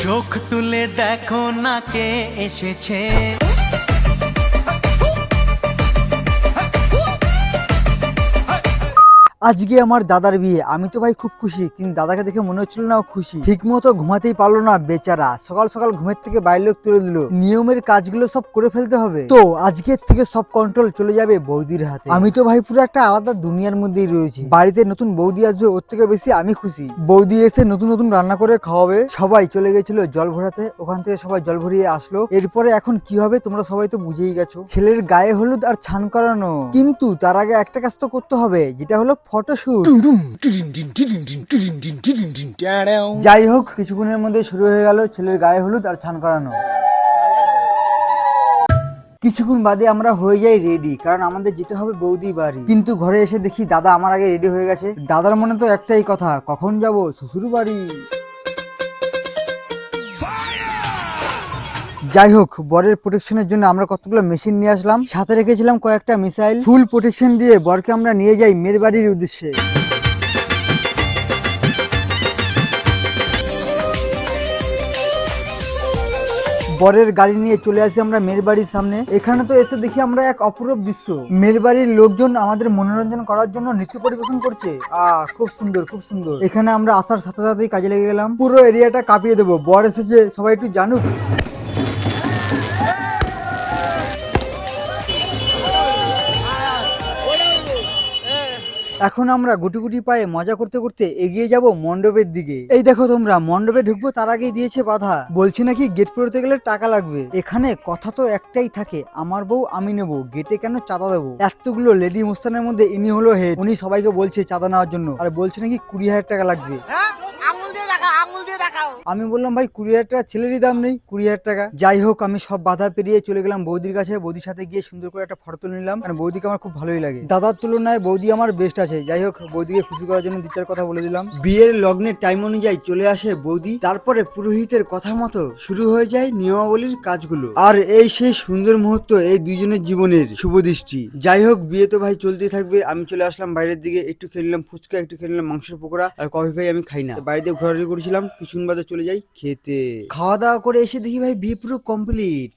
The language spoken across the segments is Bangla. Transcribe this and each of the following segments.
চোখ তুলে দেখো না কে এসেছে। আজকে আমার দাদার বিয়ে, আমি তো ভাই খুব খুশি, কিন্তু দাদাকে দেখে মনে হচ্ছিল না ও খুশি। ঠিক মতো ঘুমাতেই পারলো না বেচারা, সকাল সকাল ঘুমের থেকে বাইরের লোক তুলে দিল। নিয়মের কাজগুলো সব করে ফেলতে হবে, তো আজকের থেকে সব কন্ট্রোল চলে যাবে বৌদির হাতে। আমি তো ভাই পুরো একটা আলাদা দুনিয়ার মধ্যেই রয়েছি। বাড়িতে নতুন বৌদি আসবে, ওর থেকে বেশি আমি খুশি। বৌদি এসে নতুন নতুন রান্না করে খাওয়াবে। সবাই চলে গেছিল জল ভরাতে, ওখান থেকে সবাই জল ভরিয়ে আসলো। এরপরে এখন কি হবে তোমরা সবাই তো বুঝেই গেছো, ছেলের গায়ে হলুদ আর ছান করানো। কিন্তু তার আগে একটা কাজ তো করতে হবে, যেটা হলো ফটোশুট। যাই হোক, কিছুক্ষণের মধ্যে শুরু হয়ে গেল ছেলের গায়ে হলুদ আর ছান করানো। কিছুক্ষণ বাদে আমরা হয়ে যাই রেডি, কারণ আমাদের যেতে হবে বৌদি বাড়ি। কিন্তু ঘরে এসে দেখি দাদা আমার আগে রেডি হয়ে গেছে। দাদার মনে তো একটাই কথা, কখন যাব শ্বশুর বাড়ি। যাই হোক, বরের প্রোটেকশনের জন্য আমরা কতগুলো মেশিন নিয়ে আসলাম, সাথে রেখেছিলাম কয়েকটা মিসাইল। ফুল প্রোটেকশন দিয়ে বরকে আমরা নিয়ে যাই মেয়ের বাড়ির উদ্দেশ্যে। বরের গাড়ি নিয়ে চলে আসি আমরা মেয়ের বাড়ির সামনে। এখানে তো এসে দেখি আমরা এক অপরূপ দৃশ্য। মেয়ের বাড়ির লোকজন আমাদের মনোরঞ্জন করার জন্য নৃত্য পরিবেশন করছে। খুব সুন্দর, খুব সুন্দর। এখানে আমরা আসার সাথে সাথেই কাজে লেগে গেলাম, পুরো এরিয়াটা কাঁপিয়ে দেবো। বর এসেছে, সবাই একটু জানুক। এখন আমরা গুটি গুটি পায়ে মজা করতে করতে এগিয়ে যাব মণ্ডপের দিকে। এই দেখো তোমরা, মণ্ডপে ঢুকবো তার আগেই দিয়েছে বাধা, বলছে নাকি গেট পেরোতে গেলে টাকা লাগবে। এখানে কথা তো একটাই থাকে, আমার বউ আমি নেবো, গেটে কেন চাঁদা দেবো। এতগুলো লেডি মুস্তানের মধ্যে ইনি হলো হেড। উনি সবাইকে বলছে চাঁদা নেওয়ার জন্য, আর বলছে নাকি 20,000 টাকা লাগবে। আমি বললাম ভাই 20,000 টাকা ছেলেরই দাম নেই, 20,000 টাকা। যাই হোক, আমি সব বাধা পেরিয়ে চলে গেলাম বৌদির কাছে। বৌদির সাথে গিয়ে সুন্দর করে একটা ফটো তুলে নিলাম, কারণ বৌদিকে আমার খুব ভালোই লাগে। দাদার তুলনায় বৌদি আমার বেস্ট আছে। যাই হোক, বৌদিকে খুশি করার জন্য দু চার কথা বলে দিলাম। বিয়ের লগ্নের টাইম অনুযায়ী চলে আসে বৌদি। তারপরে পুরোহিতের কথা মতো শুরু হয়ে যায় নিয়মাবলীর কাজগুলো। আর এই সেই সুন্দর মুহূর্ত এই দুইজনের জীবনের শুভ দৃষ্টি। যাই হোক, বিয়ে তো ভাই চলতেই থাকবে। আমি চলে আসলাম বাইরের দিকে, একটু খেয়ে নিলাম ফুচকা, একটু খেয়ে নিলাম মাংসের পকোড়া, আর কফি ভাই আমি খাই না। বাড়িতে ঘোরাঘুরি করেছিলাম, কিছুক্ষণ বাদে চলে যাই খেতে। খাওয়া দাওয়া করে এসে দেখি ভাই বিয়ে পুরো কমপ্লিট।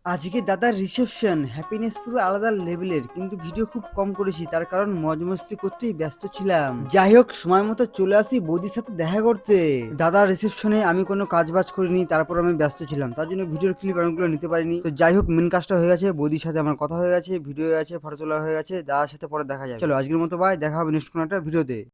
আজকে দাদার রিসেপশন, হ্যাপিনেস পুরো আলাদা লেভেলের, কিন্তু ভিডিও খুব কম করেছি, তার কারণ মজ মস্তি করতেই ব্যস্ত ছিলাম। যাই হোক, সময় মতো চলে আসি বৌদির সাথে দেখা করতে। দাদার রিসেপশনে আমি কোনো কাজ বাজ করিনি, তারপর আমি ব্যস্ত ছিলাম, তার জন্য ভিডিওর ক্লিপ অনেকগুলো নিতে পারিনি। তো যাই হোক, মেন কাজটা হয়ে গেছে, বৌদির সাথে আমার কথা হয়ে গেছে, ভিডিও হয়ে গেছে, ফটো তোলা হয়ে গেছে। দাদার সাথে পরে দেখা যায়। চলো আজকের মতো বাই, দেখা হবে নেক্সট কোনো একটা ভিডিওতে।